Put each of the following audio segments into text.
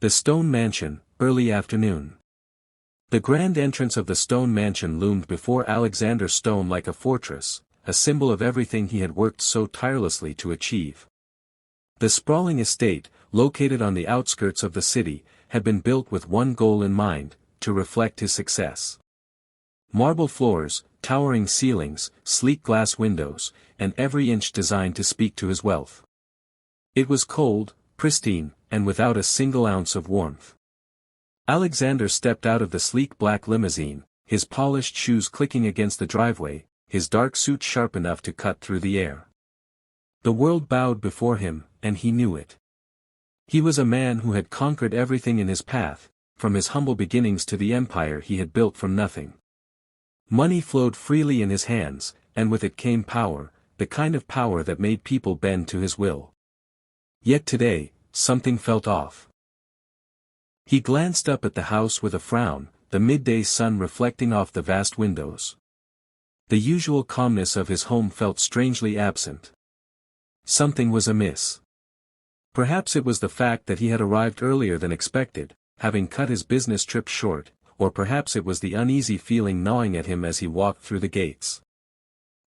The Stone Mansion, early afternoon. The grand entrance of the Stone Mansion loomed before Alexander Stone like a fortress, a symbol of everything he had worked so tirelessly to achieve. The sprawling estate, located on the outskirts of the city, had been built with one goal in mind, to reflect his success. Marble floors, towering ceilings, sleek glass windows, and every inch designed to speak to his wealth. It was cold, pristine, and without a single ounce of warmth. Alexander stepped out of the sleek black limousine, his polished shoes clicking against the driveway, his dark suit sharp enough to cut through the air. The world bowed before him, and he knew it. He was a man who had conquered everything in his path, from his humble beginnings to the empire he had built from nothing. Money flowed freely in his hands, and with it came power, the kind of power that made people bend to his will. Yet today, something felt off. He glanced up at the house with a frown, the midday sun reflecting off the vast windows. The usual calmness of his home felt strangely absent. Something was amiss. Perhaps it was the fact that he had arrived earlier than expected, having cut his business trip short, or perhaps it was the uneasy feeling gnawing at him as he walked through the gates.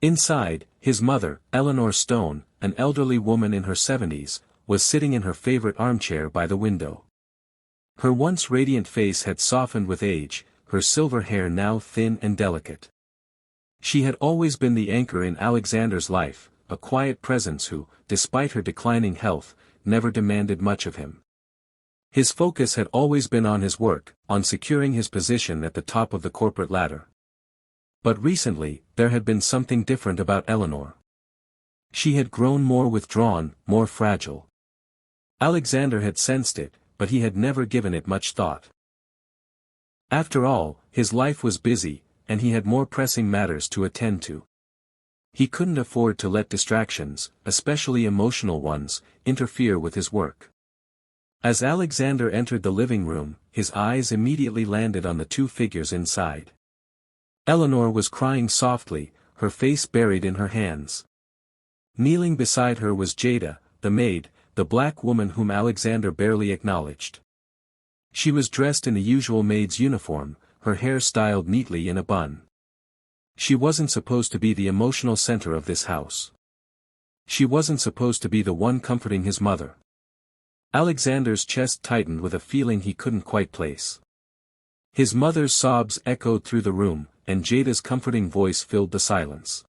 Inside, his mother, Eleanor Stone, an elderly woman in her 70s, was sitting in her favorite armchair by the window. Her once radiant face had softened with age, her silver hair now thin and delicate. She had always been the anchor in Alexander's life, a quiet presence who, despite her declining health, never demanded much of him. His focus had always been on his work, on securing his position at the top of the corporate ladder. But recently, there had been something different about Eleanor. She had grown more withdrawn, more fragile. Alexander had sensed it, but he had never given it much thought. After all, his life was busy, and he had more pressing matters to attend to. He couldn't afford to let distractions, especially emotional ones, interfere with his work. As Alexander entered the living room, his eyes immediately landed on the two figures inside. Eleanor was crying softly, her face buried in her hands. Kneeling beside her was Jada, the maid, the black woman whom Alexander barely acknowledged. She was dressed in the usual maid's uniform, her hair styled neatly in a bun. She wasn't supposed to be the emotional center of this house. She wasn't supposed to be the one comforting his mother. Alexander's chest tightened with a feeling he couldn't quite place. His mother's sobs echoed through the room, and Jada's comforting voice filled the silence.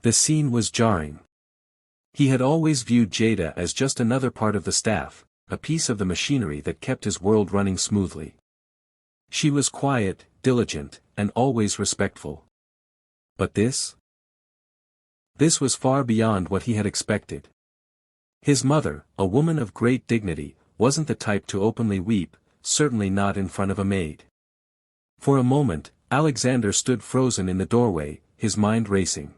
The scene was jarring. He had always viewed Jada as just another part of the staff, a piece of the machinery that kept his world running smoothly. She was quiet, diligent, and always respectful. But this? This was far beyond what he had expected. His mother, a woman of great dignity, wasn't the type to openly weep, certainly not in front of a maid. For a moment, Alexander stood frozen in the doorway, his mind racing.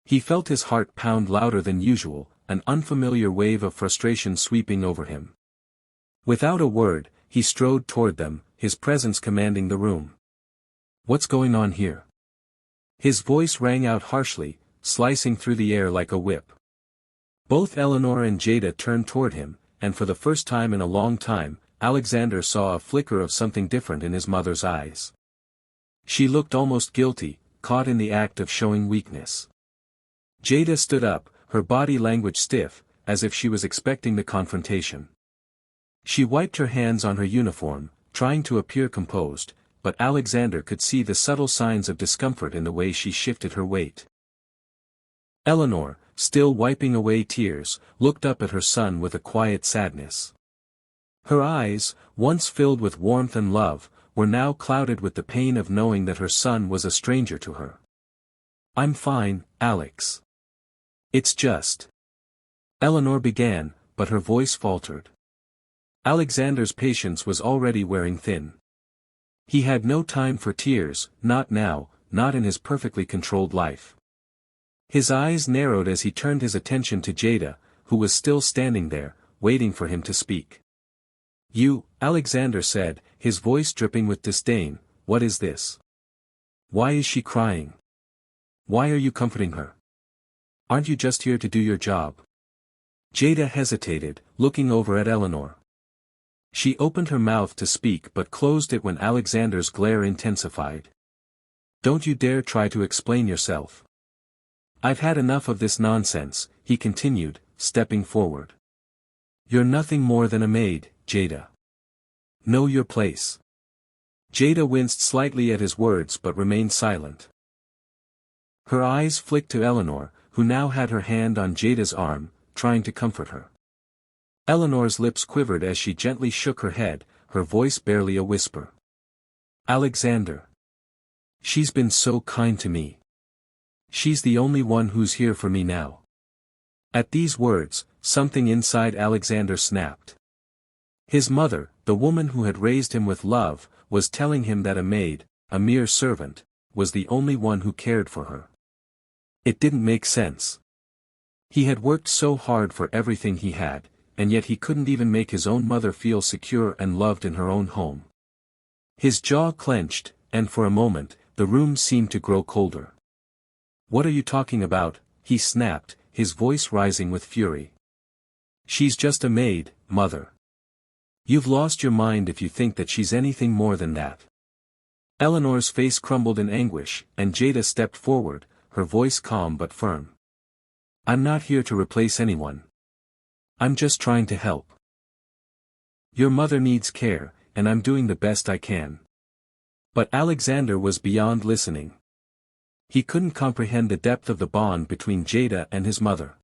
He felt his heart pound louder than usual, an unfamiliar wave of frustration sweeping over him. Without a word, he strode toward them, his presence commanding the room. "What's going on here?" His voice rang out harshly, slicing through the air like a whip. Both Eleanor and Jada turned toward him, and for the first time in a long time, Alexander saw a flicker of something different in his mother's eyes. She looked almost guilty, caught in the act of showing weakness. Jada stood up, her body language stiff, as if she was expecting the confrontation. She wiped her hands on her uniform, trying to appear composed, but Alexander could see the subtle signs of discomfort in the way she shifted her weight. Eleanor, still wiping away tears, looked up at her son with a quiet sadness. Her eyes, once filled with warmth and love, were now clouded with the pain of knowing that her son was a stranger to her. "I'm fine, Alex. It's just..." Eleanor began, but her voice faltered. Alexander's patience was already wearing thin. He had no time for tears, not now, not in his perfectly controlled life. His eyes narrowed as he turned his attention to Jada, who was still standing there, waiting for him to speak. "You," Alexander said, his voice dripping with disdain, "what is this? Why is she crying? Why are you comforting her? Aren't you just here to do your job?" Jada hesitated, looking over at Eleanor. She opened her mouth to speak but closed it when Alexander's glare intensified. Don't you dare try to explain yourself. I've had enough of this nonsense, he continued, stepping forward. You're nothing more than a maid, Jada. Know your place. Jada winced slightly at his words but remained silent. Her eyes flicked to Eleanor, who now had her hand on Jada's arm, trying to comfort her. Eleanor's lips quivered as she gently shook her head, her voice barely a whisper. Alexander. She's been so kind to me. She's the only one who's here for me now. At these words, something inside Alexander snapped. His mother, the woman who had raised him with love, was telling him that a maid, a mere servant, was the only one who cared for her. It didn't make sense. He had worked so hard for everything he had, and yet he couldn't even make his own mother feel secure and loved in her own home. His jaw clenched, and for a moment, the room seemed to grow colder. What are you talking about? He snapped, his voice rising with fury. She's just a maid, mother. You've lost your mind if you think that she's anything more than that. Eleanor's face crumbled in anguish, and Jada stepped forward, her voice calm but firm. I'm not here to replace anyone. I'm just trying to help. Your mother needs care, and I'm doing the best I can. But Alexander was beyond listening. He couldn't comprehend the depth of the bond between Jada and his mother.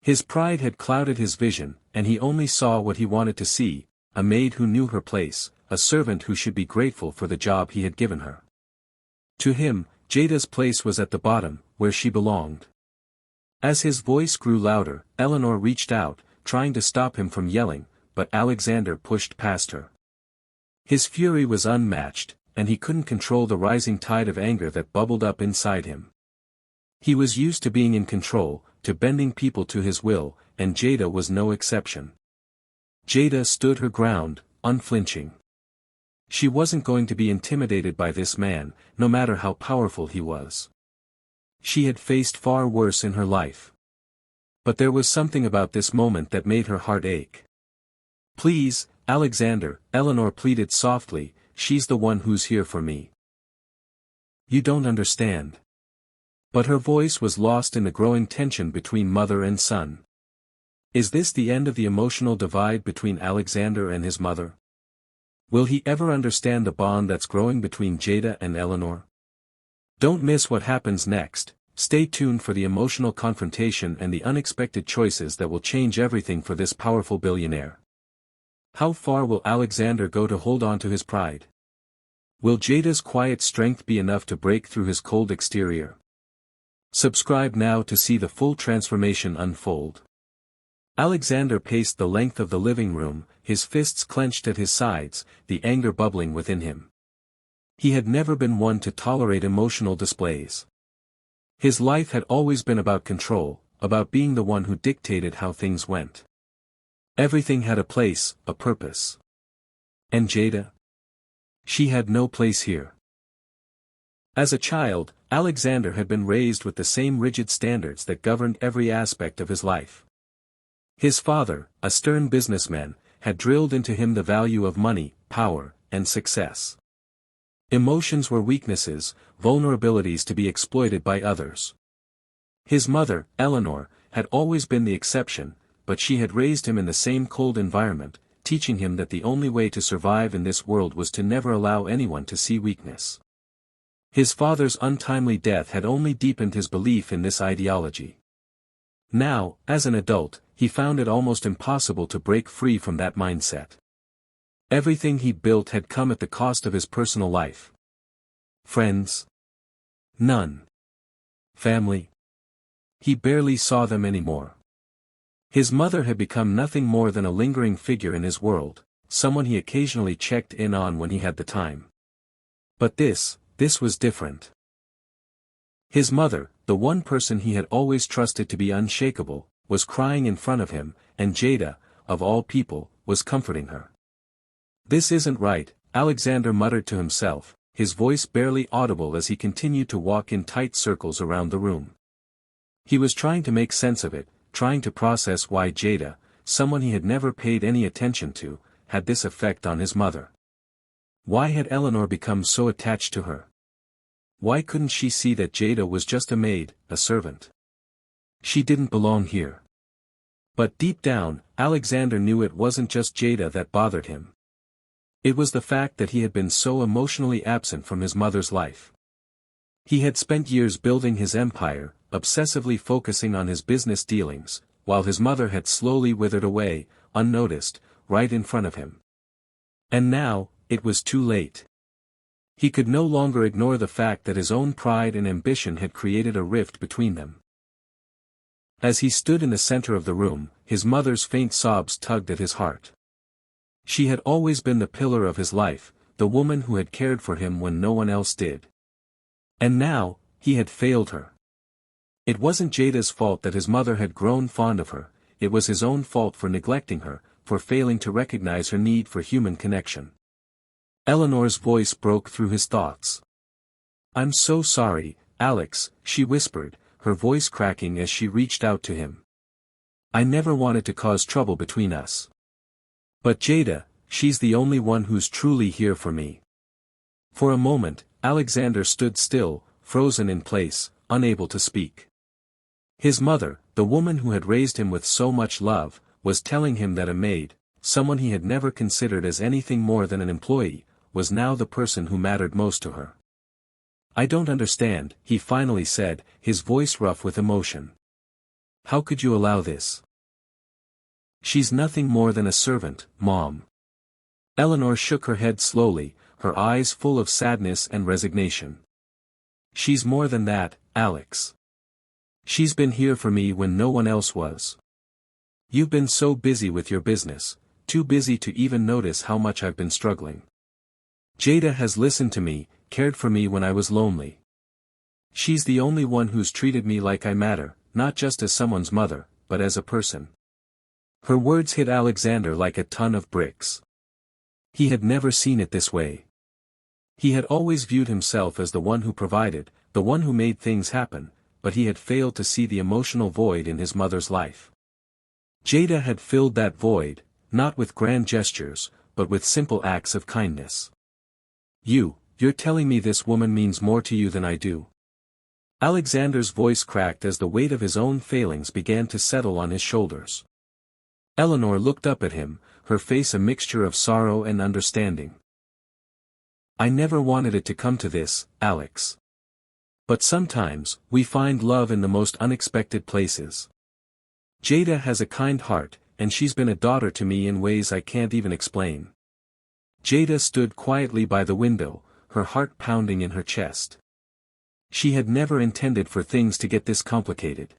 His pride had clouded his vision, and he only saw what he wanted to see, a maid who knew her place, a servant who should be grateful for the job he had given her. To him, Jada's place was at the bottom, where she belonged. As his voice grew louder, Eleanor reached out, trying to stop him from yelling, but Alexander pushed past her. His fury was unmatched, and he couldn't control the rising tide of anger that bubbled up inside him. He was used to being in control, to bending people to his will, and Jada was no exception. Jada stood her ground, unflinching. She wasn't going to be intimidated by this man, no matter how powerful he was. She had faced far worse in her life. But there was something about this moment that made her heart ache. Please, Alexander, Eleanor pleaded softly, she's the one who's here for me. You don't understand. But her voice was lost in the growing tension between mother and son. Is this the end of the emotional divide between Alexander and his mother? Will he ever understand the bond that's growing between Jada and Eleanor? Don't miss what happens next. Stay tuned for the emotional confrontation and the unexpected choices that will change everything for this powerful billionaire. How far will Alexander go to hold on to his pride? Will Jada's quiet strength be enough to break through his cold exterior? Subscribe now to see the full transformation unfold. Alexander paced the length of the living room, his fists clenched at his sides, the anger bubbling within him. He had never been one to tolerate emotional displays. His life had always been about control, about being the one who dictated how things went. Everything had a place, a purpose. And Jada? She had no place here. As a child, Alexander had been raised with the same rigid standards that governed every aspect of his life. His father, a stern businessman, had drilled into him the value of money, power, and success. Emotions were weaknesses, vulnerabilities to be exploited by others. His mother, Eleanor, had always been the exception, but she had raised him in the same cold environment, teaching him that the only way to survive in this world was to never allow anyone to see weakness. His father's untimely death had only deepened his belief in this ideology. Now, as an adult, he found it almost impossible to break free from that mindset. Everything he built had come at the cost of his personal life. Friends? None. Family? He barely saw them anymore. His mother had become nothing more than a lingering figure in his world, someone he occasionally checked in on when he had the time. But this was different. His mother, the one person he had always trusted to be unshakable, was crying in front of him, and Jada, of all people, was comforting her. This isn't right, Alexander muttered to himself, his voice barely audible as he continued to walk in tight circles around the room. He was trying to make sense of it, trying to process why Jada, someone he had never paid any attention to, had this effect on his mother? Why had Eleanor become so attached to her? Why couldn't she see that Jada was just a maid, a servant? She didn't belong here. But deep down, Alexander knew it wasn't just Jada that bothered him. It was the fact that he had been so emotionally absent from his mother's life. He had spent years building his empire, obsessively focusing on his business dealings, while his mother had slowly withered away, unnoticed, right in front of him. And now, it was too late. He could no longer ignore the fact that his own pride and ambition had created a rift between them. As he stood in the center of the room, his mother's faint sobs tugged at his heart. She had always been the pillar of his life, the woman who had cared for him when no one else did. And now, he had failed her. It wasn't Jada's fault that his mother had grown fond of her, it was his own fault for neglecting her, for failing to recognize her need for human connection. Eleanor's voice broke through his thoughts. "I'm so sorry, Alex," she whispered, her voice cracking as she reached out to him. "I never wanted to cause trouble between us. But Jada, she's the only one who's truly here for me." For a moment, Alexander stood still, frozen in place, unable to speak. His mother, the woman who had raised him with so much love, was telling him that a maid, someone he had never considered as anything more than an employee, was now the person who mattered most to her. "I don't understand," he finally said, his voice rough with emotion. "How could you allow this? She's nothing more than a servant, Mom." Eleanor shook her head slowly, her eyes full of sadness and resignation. "She's more than that, Alex. She's been here for me when no one else was. You've been so busy with your business, too busy to even notice how much I've been struggling. Jada has listened to me, cared for me when I was lonely. She's the only one who's treated me like I matter, not just as someone's mother, but as a person." Her words hit Alexander like a ton of bricks. He had never seen it this way. He had always viewed himself as the one who provided, the one who made things happen, but he had failed to see the emotional void in his mother's life. Jada had filled that void, not with grand gestures, but with simple acts of kindness. You're telling me this woman means more to you than I do?" Alexander's voice cracked as the weight of his own failings began to settle on his shoulders. Eleanor looked up at him, her face a mixture of sorrow and understanding. "I never wanted it to come to this, Alex. But sometimes, we find love in the most unexpected places. Jada has a kind heart, and she's been a daughter to me in ways I can't even explain." Jada stood quietly by the window, her heart pounding in her chest. She had never intended for things to get this complicated.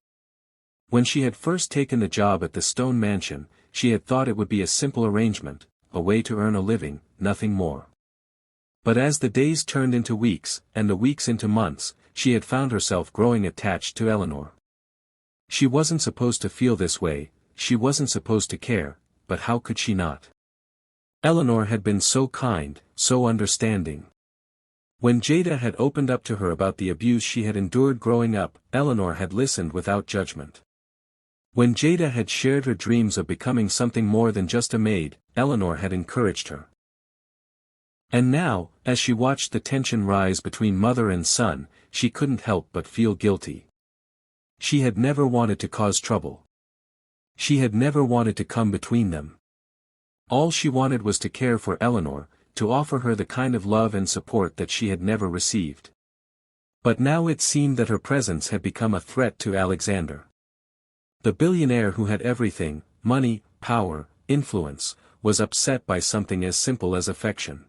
When she had first taken the job at the Stone Mansion, she had thought it would be a simple arrangement, a way to earn a living, nothing more. But as the days turned into weeks, and the weeks into months, she had found herself growing attached to Eleanor. She wasn't supposed to feel this way, she wasn't supposed to care, but how could she not? Eleanor had been so kind, so understanding. When Jada had opened up to her about the abuse she had endured growing up, Eleanor had listened without judgment. When Jada had shared her dreams of becoming something more than just a maid, Eleanor had encouraged her. And now, as she watched the tension rise between mother and son, she couldn't help but feel guilty. She had never wanted to cause trouble. She had never wanted to come between them. All she wanted was to care for Eleanor, to offer her the kind of love and support that she had never received. But now it seemed that her presence had become a threat to Alexander. The billionaire who had everything, money, power, influence, was upset by something as simple as affection.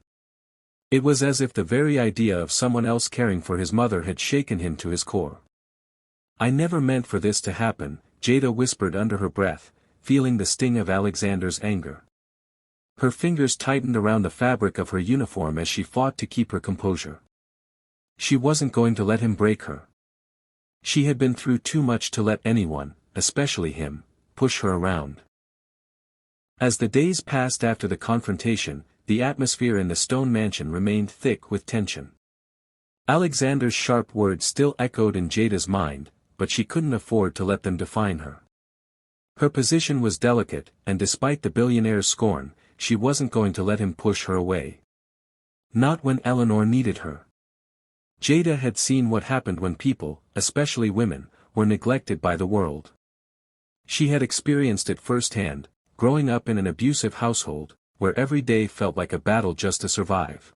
It was as if the very idea of someone else caring for his mother had shaken him to his core. "I never meant for this to happen," Jada whispered under her breath, feeling the sting of Alexander's anger. Her fingers tightened around the fabric of her uniform as she fought to keep her composure. She wasn't going to let him break her. She had been through too much to let anyone, especially him, push her around. As the days passed after the confrontation, the atmosphere in the Stone Mansion remained thick with tension. Alexander's sharp words still echoed in Jada's mind, but she couldn't afford to let them define her. Her position was delicate, and despite the billionaire's scorn, she wasn't going to let him push her away. Not when Eleanor needed her. Jada had seen what happened when people, especially women, were neglected by the world. She had experienced it firsthand, growing up in an abusive household, where every day felt like a battle just to survive.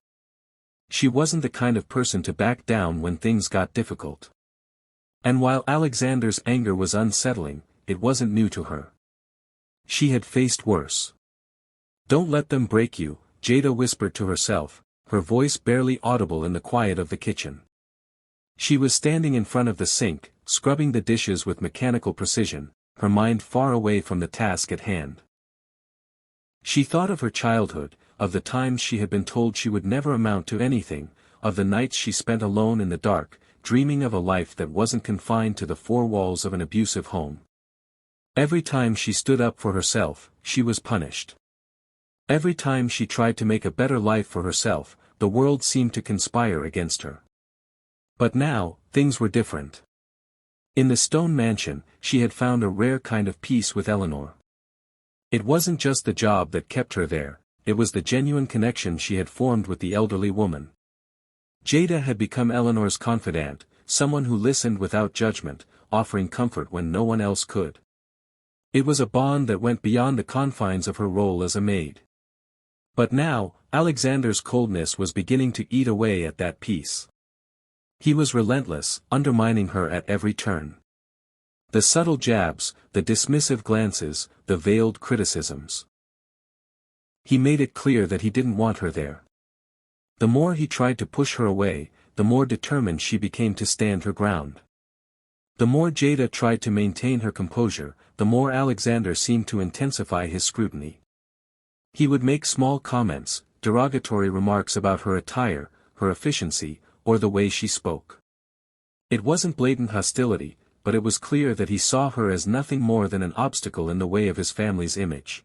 She wasn't the kind of person to back down when things got difficult. And while Alexander's anger was unsettling, it wasn't new to her. She had faced worse. "Don't let them break you," Jada whispered to herself, her voice barely audible in the quiet of the kitchen. She was standing in front of the sink, scrubbing the dishes with mechanical precision, her mind far away from the task at hand. She thought of her childhood, of the times she had been told she would never amount to anything, of the nights she spent alone in the dark, dreaming of a life that wasn't confined to the four walls of an abusive home. Every time she stood up for herself, she was punished. Every time she tried to make a better life for herself, the world seemed to conspire against her. But now, things were different. In the stone mansion, she had found a rare kind of peace with Eleanor. It wasn't just the job that kept her there, it was the genuine connection she had formed with the elderly woman. Jada had become Eleanor's confidant, someone who listened without judgment, offering comfort when no one else could. It was a bond that went beyond the confines of her role as a maid. But now, Alexander's coldness was beginning to eat away at that peace. He was relentless, undermining her at every turn. The subtle jabs, the dismissive glances, the veiled criticisms. He made it clear that he didn't want her there. The more he tried to push her away, the more determined she became to stand her ground. The more Jada tried to maintain her composure, the more Alexander seemed to intensify his scrutiny. He would make small comments, derogatory remarks about her attire, her efficiency, or the way she spoke. It wasn't blatant hostility, but it was clear that he saw her as nothing more than an obstacle in the way of his family's image.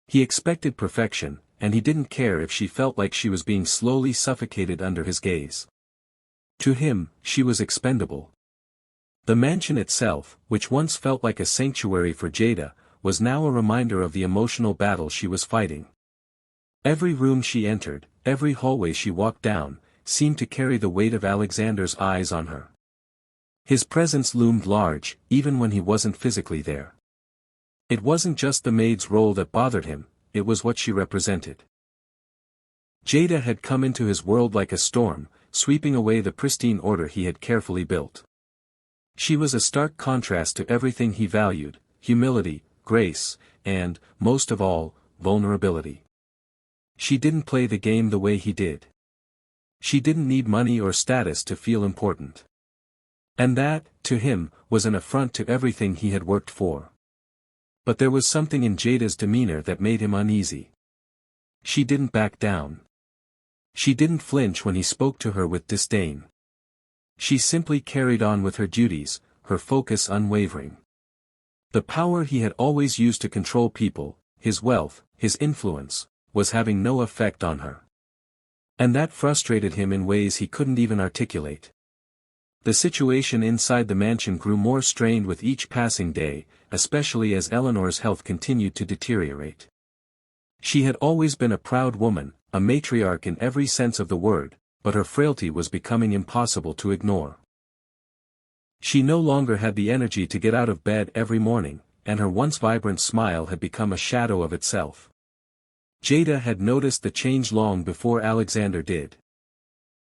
He expected perfection, and he didn't care if she felt like she was being slowly suffocated under his gaze. To him, she was expendable. The mansion itself, which once felt like a sanctuary for Jada, was now a reminder of the emotional battle she was fighting. Every room she entered, every hallway she walked down, seemed to carry the weight of Alexander's eyes on her. His presence loomed large, even when he wasn't physically there. It wasn't just the maid's role that bothered him, it was what she represented. Jada had come into his world like a storm, sweeping away the pristine order he had carefully built. She was a stark contrast to everything he valued: humility, grace, and, most of all, vulnerability. She didn't play the game the way he did. She didn't need money or status to feel important. And that, to him, was an affront to everything he had worked for. But there was something in Jada's demeanor that made him uneasy. She didn't back down. She didn't flinch when he spoke to her with disdain. She simply carried on with her duties, her focus unwavering. The power he had always used to control people, his wealth, his influence, was having no effect on her. And that frustrated him in ways he couldn't even articulate. The situation inside the mansion grew more strained with each passing day, especially as Eleanor's health continued to deteriorate. She had always been a proud woman, a matriarch in every sense of the word, but her frailty was becoming impossible to ignore. She no longer had the energy to get out of bed every morning, and her once vibrant smile had become a shadow of itself. Jada had noticed the change long before Alexander did.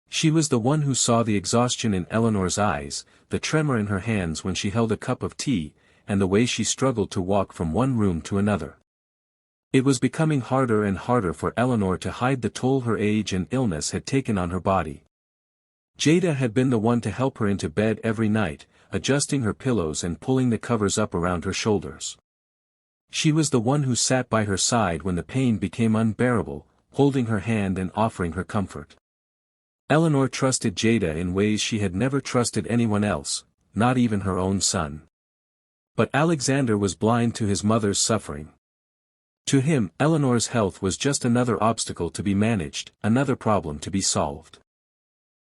She was the one who saw the exhaustion in Eleanor's eyes, the tremor in her hands when she held a cup of tea, and the way she struggled to walk from one room to another. It was becoming harder and harder for Eleanor to hide the toll her age and illness had taken on her body. Jada had been the one to help her into bed every night, adjusting her pillows and pulling the covers up around her shoulders. She was the one who sat by her side when the pain became unbearable, holding her hand and offering her comfort. Eleanor trusted Jada in ways she had never trusted anyone else, not even her own son. But Alexander was blind to his mother's suffering. To him, Eleanor's health was just another obstacle to be managed, another problem to be solved.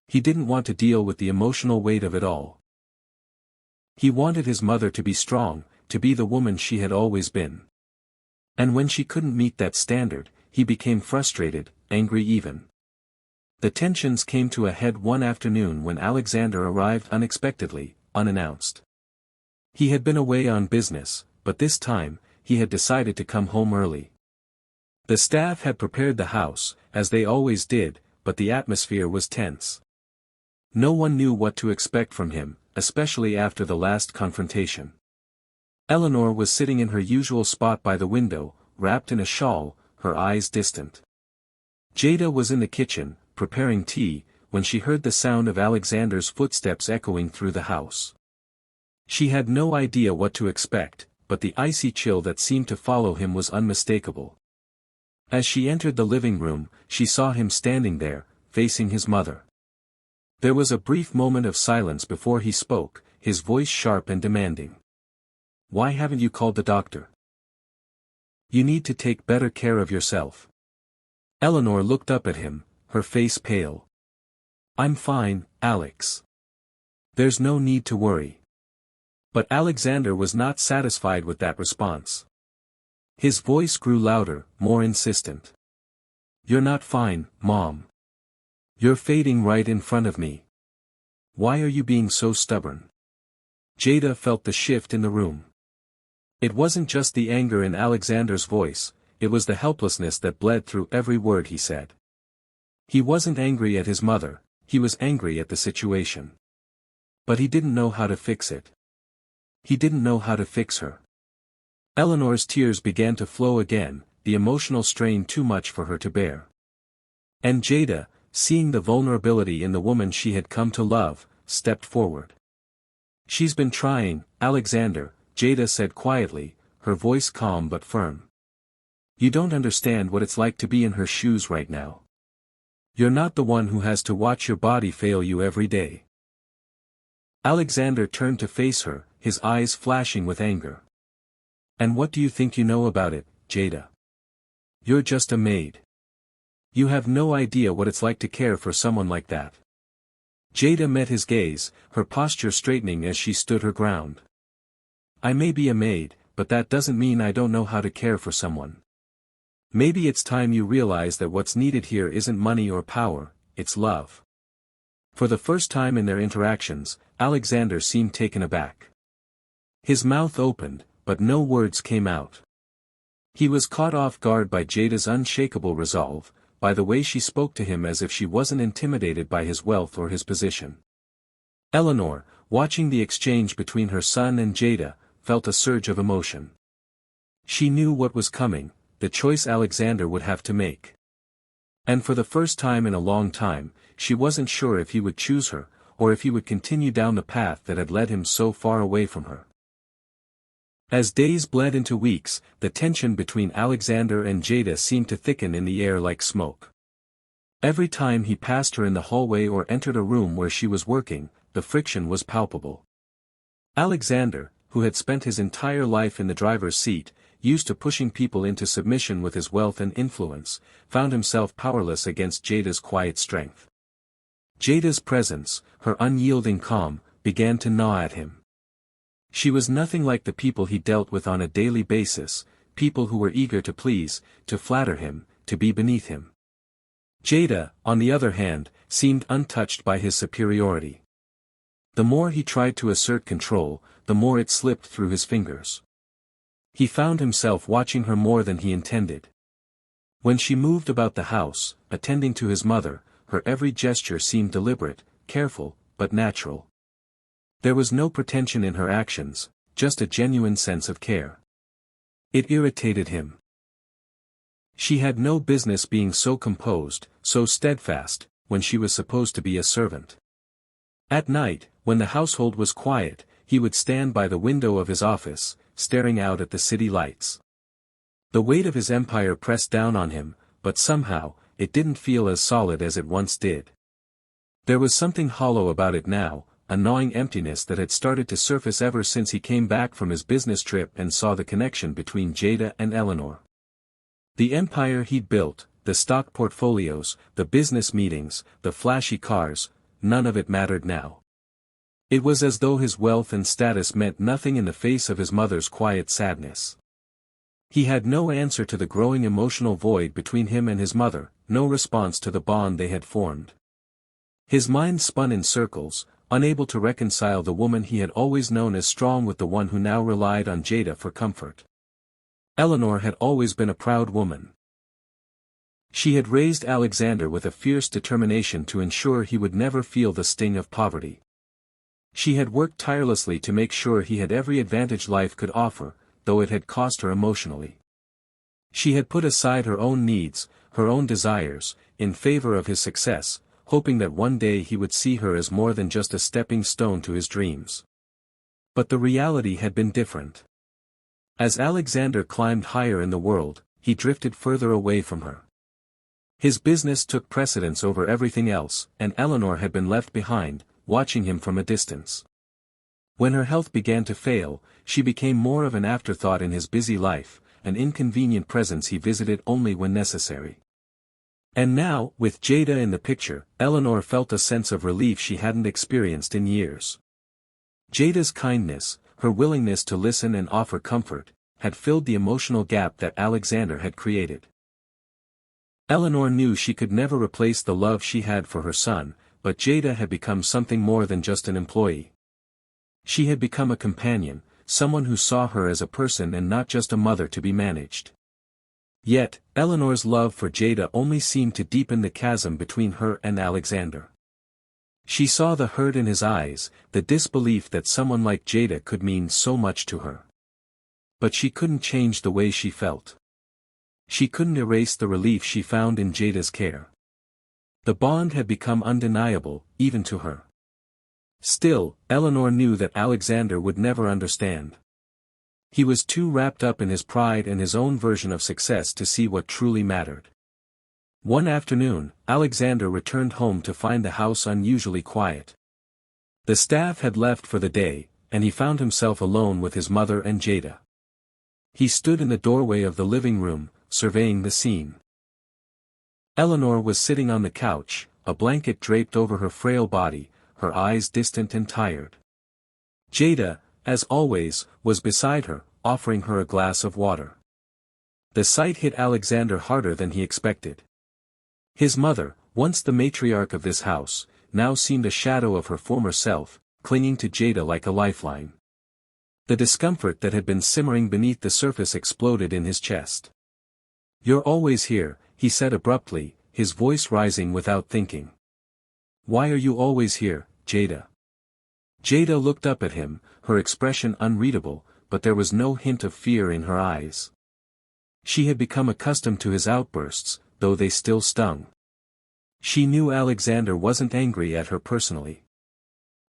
He didn't want to deal with the emotional weight of it all. He wanted his mother to be strong, to be the woman she had always been. And when she couldn't meet that standard, he became frustrated, angry even. The tensions came to a head one afternoon when Alexander arrived unexpectedly, unannounced. He had been away on business, but this time, he had decided to come home early. The staff had prepared the house, as they always did, but the atmosphere was tense. No one knew what to expect from him, especially after the last confrontation. Eleanor was sitting in her usual spot by the window, wrapped in a shawl, her eyes distant. Jada was in the kitchen, preparing tea, when she heard the sound of Alexander's footsteps echoing through the house. She had no idea what to expect, but the icy chill that seemed to follow him was unmistakable. As she entered the living room, she saw him standing there, facing his mother. There was a brief moment of silence before he spoke, his voice sharp and demanding. "Why haven't you called the doctor? You need to take better care of yourself." Eleanor looked up at him, her face pale. "I'm fine, Alex. There's no need to worry." But Alexander was not satisfied with that response. His voice grew louder, more insistent. "You're not fine, Mom. You're fading right in front of me. Why are you being so stubborn?" Jada felt the shift in the room. It wasn't just the anger in Alexander's voice, it was the helplessness that bled through every word he said. He wasn't angry at his mother, he was angry at the situation. But he didn't know how to fix it. He didn't know how to fix her. Eleanor's tears began to flow again, the emotional strain too much for her to bear. And Jada, seeing the vulnerability in the woman she had come to love, stepped forward. "She's been trying, Alexander," Jada said quietly, her voice calm but firm. "You don't understand what it's like to be in her shoes right now. You're not the one who has to watch your body fail you every day." Alexander turned to face her, his eyes flashing with anger. "And what do you think you know about it, Jada? You're just a maid. You have no idea what it's like to care for someone like that." Jada met his gaze, her posture straightening as she stood her ground. "I may be a maid, but that doesn't mean I don't know how to care for someone. Maybe it's time you realize that what's needed here isn't money or power, it's love." For the first time in their interactions, Alexander seemed taken aback. His mouth opened, but no words came out. He was caught off guard by Jada's unshakable resolve, by the way she spoke to him as if she wasn't intimidated by his wealth or his position. Eleanor, watching the exchange between her son and Jada, felt a surge of emotion. She knew what was coming, the choice Alexander would have to make. And for the first time in a long time, she wasn't sure if he would choose her, or if he would continue down the path that had led him so far away from her. As days bled into weeks, the tension between Alexander and Jada seemed to thicken in the air like smoke. Every time he passed her in the hallway or entered a room where she was working, the friction was palpable. Alexander, who had spent his entire life in the driver's seat, used to pushing people into submission with his wealth and influence, found himself powerless against Jada's quiet strength. Jada's presence, her unyielding calm, began to gnaw at him. She was nothing like the people he dealt with on a daily basis, people who were eager to please, to flatter him, to be beneath him. Jada, on the other hand, seemed untouched by his superiority. The more he tried to assert control, the more it slipped through his fingers. He found himself watching her more than he intended. When she moved about the house, attending to his mother, her every gesture seemed deliberate, careful, but natural. There was no pretension in her actions, just a genuine sense of care. It irritated him. She had no business being so composed, so steadfast, when she was supposed to be a servant. At night, when the household was quiet, he would stand by the window of his office, staring out at the city lights. The weight of his empire pressed down on him, but somehow, it didn't feel as solid as it once did. There was something hollow about it now, a gnawing emptiness that had started to surface ever since he came back from his business trip and saw the connection between Jada and Eleanor. The empire he'd built, the stock portfolios, the business meetings, the flashy cars, none of it mattered now. It was as though his wealth and status meant nothing in the face of his mother's quiet sadness. He had no answer to the growing emotional void between him and his mother, no response to the bond they had formed. His mind spun in circles, unable to reconcile the woman he had always known as strong with the one who now relied on Jada for comfort. Eleanor had always been a proud woman. She had raised Alexander with a fierce determination to ensure he would never feel the sting of poverty. She had worked tirelessly to make sure he had every advantage life could offer, though it had cost her emotionally. She had put aside her own needs, her own desires, in favor of his success, hoping that one day he would see her as more than just a stepping stone to his dreams. But the reality had been different. As Alexander climbed higher in the world, he drifted further away from her. His business took precedence over everything else, and Eleanor had been left behind, watching him from a distance. When her health began to fail, she became more of an afterthought in his busy life, an inconvenient presence he visited only when necessary. And now, with Jada in the picture, Eleanor felt a sense of relief she hadn't experienced in years. Jada's kindness, her willingness to listen and offer comfort, had filled the emotional gap that Alexander had created. Eleanor knew she could never replace the love she had for her son, but Jada had become something more than just an employee. She had become a companion, someone who saw her as a person and not just a mother to be managed. Yet, Eleanor's love for Jada only seemed to deepen the chasm between her and Alexander. She saw the hurt in his eyes, the disbelief that someone like Jada could mean so much to her. But she couldn't change the way she felt. She couldn't erase the relief she found in Jada's care. The bond had become undeniable, even to her. Still, Eleanor knew that Alexander would never understand. He was too wrapped up in his pride and his own version of success to see what truly mattered. One afternoon, Alexander returned home to find the house unusually quiet. The staff had left for the day, and he found himself alone with his mother and Jada. He stood in the doorway of the living room, surveying the scene. Eleanor was sitting on the couch, a blanket draped over her frail body, her eyes distant and tired. Jada, as always, was beside her, offering her a glass of water. The sight hit Alexander harder than he expected. His mother, once the matriarch of this house, now seemed a shadow of her former self, clinging to Jada like a lifeline. The discomfort that had been simmering beneath the surface exploded in his chest. "You're always here," he said abruptly, his voice rising without thinking. "Why are you always here, Jada?" Jada looked up at him, her expression unreadable, but there was no hint of fear in her eyes. She had become accustomed to his outbursts, though they still stung. She knew Alexander wasn't angry at her personally.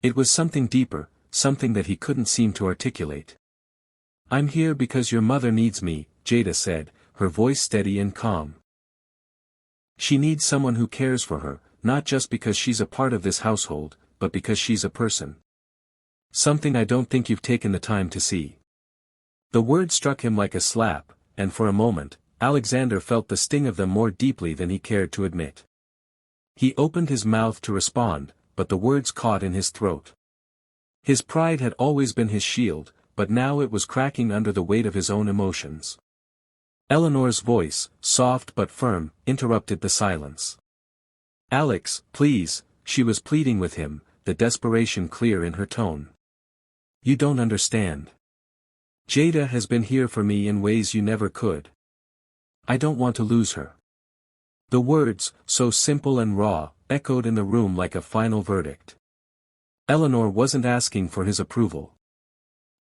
It was something deeper, something that he couldn't seem to articulate. "I'm here because your mother needs me," Jada said, her voice steady and calm. "She needs someone who cares for her, not just because she's a part of this household, but because she's a person. Something I don't think you've taken the time to see." The word struck him like a slap, and for a moment, Alexander felt the sting of them more deeply than he cared to admit. He opened his mouth to respond, but the words caught in his throat. His pride had always been his shield, but now it was cracking under the weight of his own emotions. Eleanor's voice, soft but firm, interrupted the silence. "Alex, please," she was pleading with him, the desperation clear in her tone. "You don't understand. Jada has been here for me in ways you never could. I don't want to lose her." The words, so simple and raw, echoed in the room like a final verdict. Eleanor wasn't asking for his approval.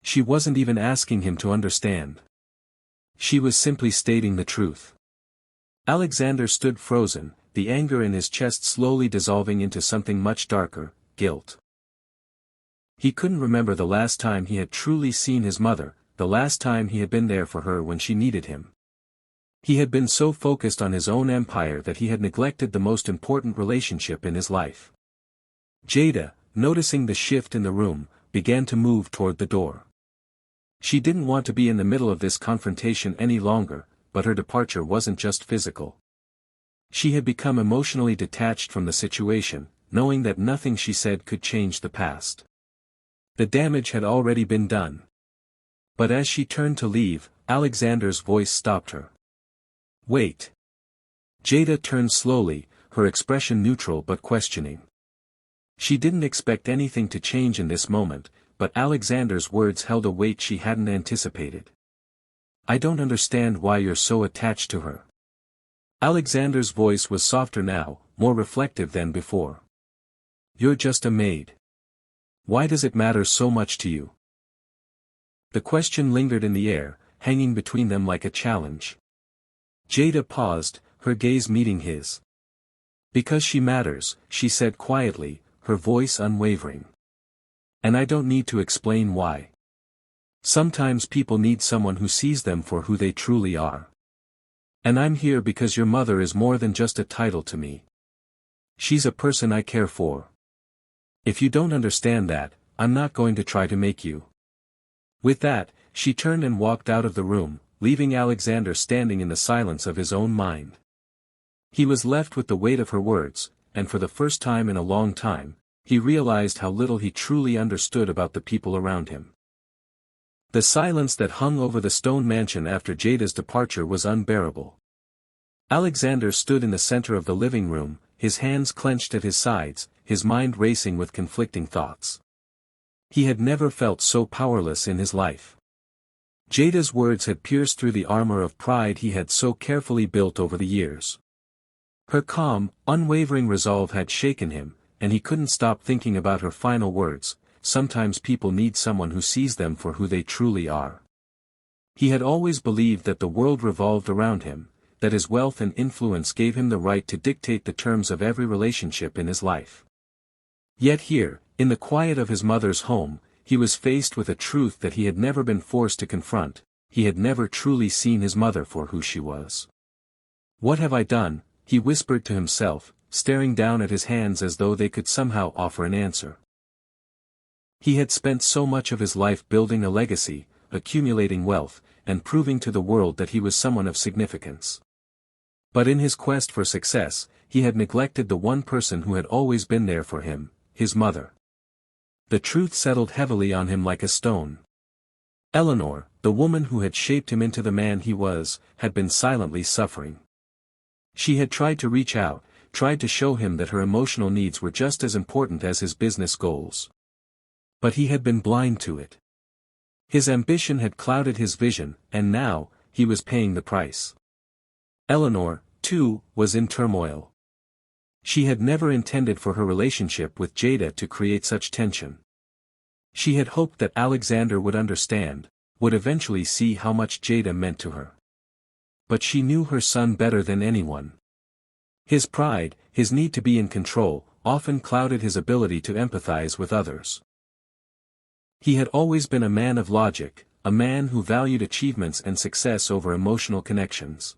She wasn't even asking him to understand. She was simply stating the truth. Alexander stood frozen, the anger in his chest slowly dissolving into something much darker, guilt. He couldn't remember the last time he had truly seen his mother, the last time he had been there for her when she needed him. He had been so focused on his own empire that he had neglected the most important relationship in his life. Jada, noticing the shift in the room, began to move toward the door. She didn't want to be in the middle of this confrontation any longer, but her departure wasn't just physical. She had become emotionally detached from the situation, knowing that nothing she said could change the past. The damage had already been done. But as she turned to leave, Alexander's voice stopped her. Wait. Jada turned slowly, her expression neutral but questioning. She didn't expect anything to change in this moment, but Alexander's words held a weight she hadn't anticipated. I don't understand why you're so attached to her. Alexander's voice was softer now, more reflective than before. You're just a maid. Why does it matter so much to you? The question lingered in the air, hanging between them like a challenge. Jada paused, her gaze meeting his. Because she matters, she said quietly, her voice unwavering. And I don't need to explain why. Sometimes people need someone who sees them for who they truly are. And I'm here because your mother is more than just a title to me. She's a person I care for. If you don't understand that, I'm not going to try to make you. With that, she turned and walked out of the room, leaving Alexander standing in the silence of his own mind. He was left with the weight of her words, and for the first time in a long time, he realized how little he truly understood about the people around him. The silence that hung over the stone mansion after Jada's departure was unbearable. Alexander stood in the center of the living room, his hands clenched at his sides, his mind racing with conflicting thoughts. He had never felt so powerless in his life. Jada's words had pierced through the armor of pride he had so carefully built over the years. Her calm, unwavering resolve had shaken him, and he couldn't stop thinking about her final words. Sometimes people need someone who sees them for who they truly are. He had always believed that the world revolved around him, that his wealth and influence gave him the right to dictate the terms of every relationship in his life. Yet here, in the quiet of his mother's home, he was faced with a truth that he had never been forced to confront. He had never truly seen his mother for who she was. What have I done? He whispered to himself, staring down at his hands as though they could somehow offer an answer. He had spent so much of his life building a legacy, accumulating wealth, and proving to the world that he was someone of significance. But in his quest for success, he had neglected the one person who had always been there for him, his mother. The truth settled heavily on him like a stone. Eleanor, the woman who had shaped him into the man he was, had been silently suffering. She had tried to reach out, tried to show him that her emotional needs were just as important as his business goals. But he had been blind to it. His ambition had clouded his vision, and now, he was paying the price. Eleanor, too, was in turmoil. She had never intended for her relationship with Jada to create such tension. She had hoped that Alexander would understand, would eventually see how much Jada meant to her. But she knew her son better than anyone. His pride, his need to be in control, often clouded his ability to empathize with others. He had always been a man of logic, a man who valued achievements and success over emotional connections.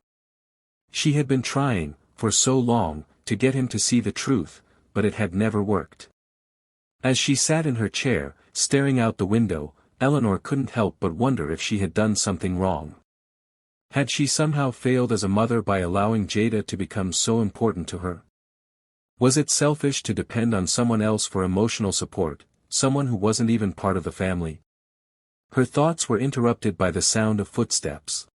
She had been trying, for so long, to get him to see the truth, but it had never worked. As she sat in her chair, staring out the window, Eleanor couldn't help but wonder if she had done something wrong. Had she somehow failed as a mother by allowing Jada to become so important to her? Was it selfish to depend on someone else for emotional support, someone who wasn't even part of the family? Her thoughts were interrupted by the sound of footsteps.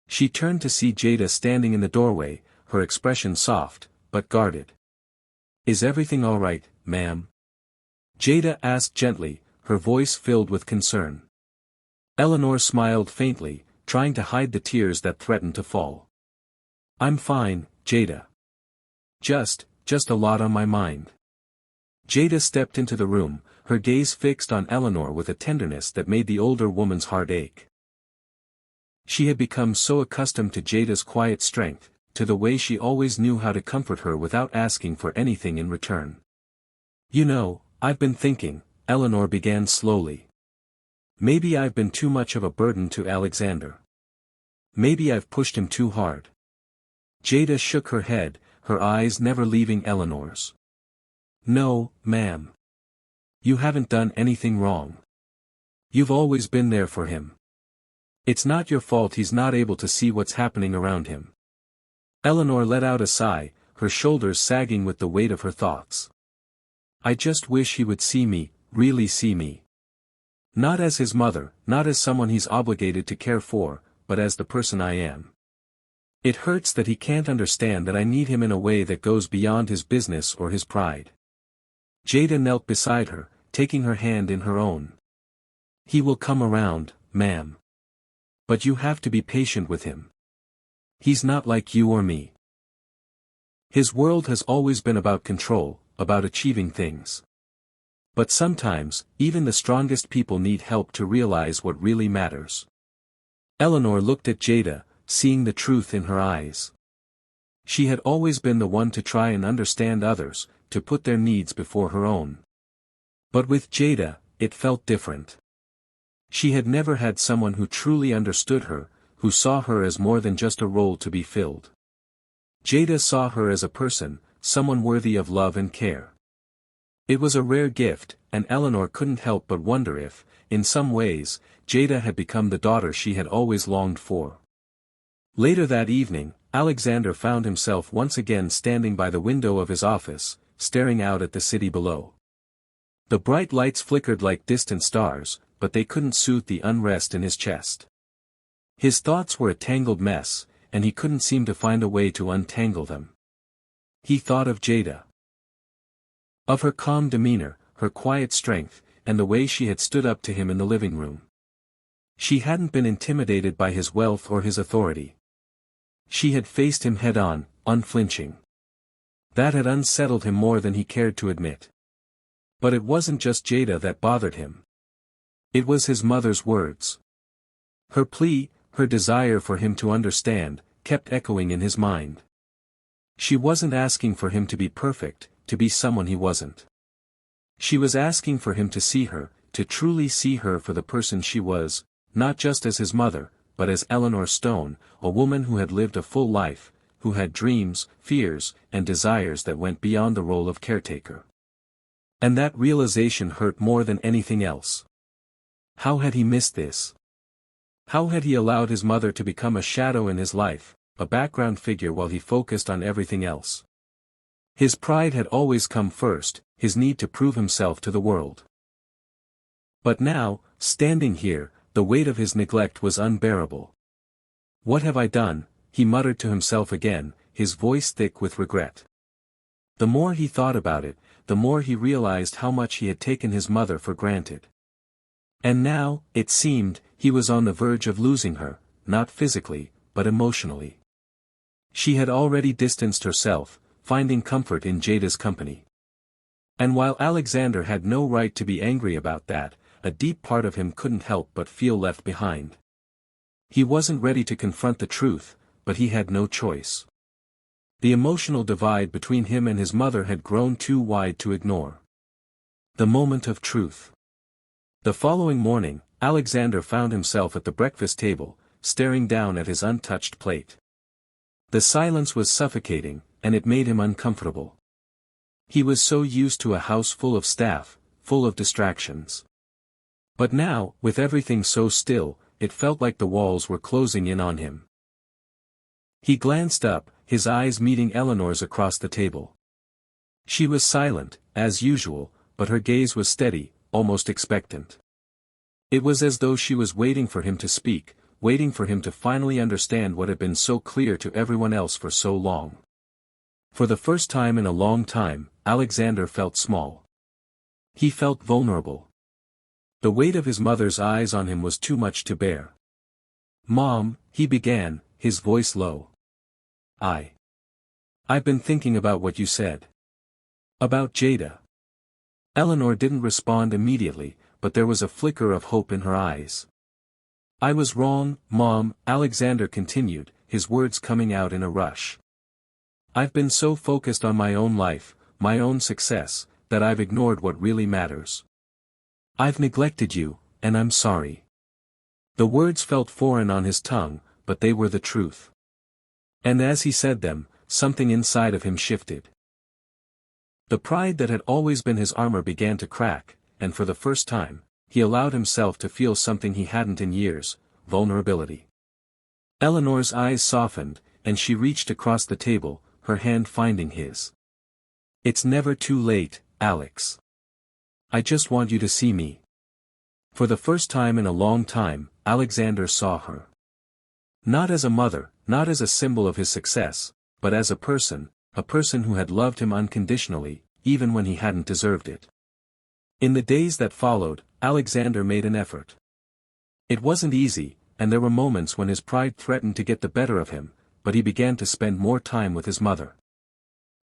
She turned to see Jada standing in the doorway, her expression soft, but guarded. Is everything all right, ma'am? Jada asked gently, her voice filled with concern. Eleanor smiled faintly, trying to hide the tears that threatened to fall. I'm fine, Jada. Just a lot on my mind. Jada stepped into the room, her gaze fixed on Eleanor with a tenderness that made the older woman's heart ache. She had become so accustomed to Jada's quiet strength, to the way she always knew how to comfort her without asking for anything in return. You know, I've been thinking, Eleanor began slowly. Maybe I've been too much of a burden to Alexander. Maybe I've pushed him too hard. Jada shook her head, her eyes never leaving Eleanor's. No, ma'am. You haven't done anything wrong. You've always been there for him. It's not your fault he's not able to see what's happening around him. Eleanor let out a sigh, her shoulders sagging with the weight of her thoughts. I just wish he would see me, really see me. Not as his mother, not as someone he's obligated to care for, but as the person I am. It hurts that he can't understand that I need him in a way that goes beyond his business or his pride. Jada knelt beside her, taking her hand in her own. He will come around, ma'am. But you have to be patient with him. He's not like you or me. His world has always been about control, about achieving things. But sometimes, even the strongest people need help to realize what really matters. Eleanor looked at Jada, seeing the truth in her eyes. She had always been the one to try and understand others, to put their needs before her own. But with Jada, it felt different. She had never had someone who truly understood her, who saw her as more than just a role to be filled. Jada saw her as a person, someone worthy of love and care. It was a rare gift, and Eleanor couldn't help but wonder if, in some ways, Jada had become the daughter she had always longed for. Later that evening, Alexander found himself once again standing by the window of his office, staring out at the city below. The bright lights flickered like distant stars, but they couldn't soothe the unrest in his chest. His thoughts were a tangled mess, and he couldn't seem to find a way to untangle them. He thought of Jada. Of her calm demeanor, her quiet strength, and the way she had stood up to him in the living room. She hadn't been intimidated by his wealth or his authority. She had faced him head-on, unflinching. That had unsettled him more than he cared to admit. But it wasn't just Jada that bothered him. It was his mother's words. Her plea, her desire for him to understand, kept echoing in his mind. She wasn't asking for him to be perfect, to be someone he wasn't. She was asking for him to see her, to truly see her for the person she was, not just as his mother, but as Eleanor Stone, a woman who had lived a full life, who had dreams, fears, and desires that went beyond the role of caretaker. And that realization hurt more than anything else. How had he missed this? How had he allowed his mother to become a shadow in his life, a background figure while he focused on everything else? His pride had always come first, his need to prove himself to the world. But now, standing here, the weight of his neglect was unbearable. "What have I done?" he muttered to himself again, his voice thick with regret. The more he thought about it, the more he realized how much he had taken his mother for granted. And now, it seemed, he was on the verge of losing her, not physically, but emotionally. She had already distanced herself, finding comfort in Jada's company. And while Alexander had no right to be angry about that, a deep part of him couldn't help but feel left behind. He wasn't ready to confront the truth, but he had no choice. The emotional divide between him and his mother had grown too wide to ignore. The moment of truth. The following morning, Alexander found himself at the breakfast table, staring down at his untouched plate. The silence was suffocating, and it made him uncomfortable. He was so used to a house full of staff, full of distractions. But now, with everything so still, it felt like the walls were closing in on him. He glanced up, his eyes meeting Eleanor's across the table. She was silent, as usual, but her gaze was steady, almost expectant. It was as though she was waiting for him to speak, waiting for him to finally understand what had been so clear to everyone else for so long. For the first time in a long time, Alexander felt small. He felt vulnerable. The weight of his mother's eyes on him was too much to bear. "Mom," he began, his voice low. I've been thinking about what you said. About Jada." Eleanor didn't respond immediately, but there was a flicker of hope in her eyes. "I was wrong, Mom," Alexander continued, his words coming out in a rush. "I've been so focused on my own life, my own success, that I've ignored what really matters. I've neglected you, and I'm sorry." The words felt foreign on his tongue, but they were the truth. And as he said them, something inside of him shifted. The pride that had always been his armor began to crack, and for the first time, he allowed himself to feel something he hadn't in years: vulnerability. Eleanor's eyes softened, and she reached across the table, her hand finding his. "It's never too late, Alex. I just want you to see me." For the first time in a long time, Alexander saw her. Not as a mother, not as a symbol of his success, but as a person who had loved him unconditionally, even when he hadn't deserved it. In the days that followed, Alexander made an effort. It wasn't easy, and there were moments when his pride threatened to get the better of him, but he began to spend more time with his mother.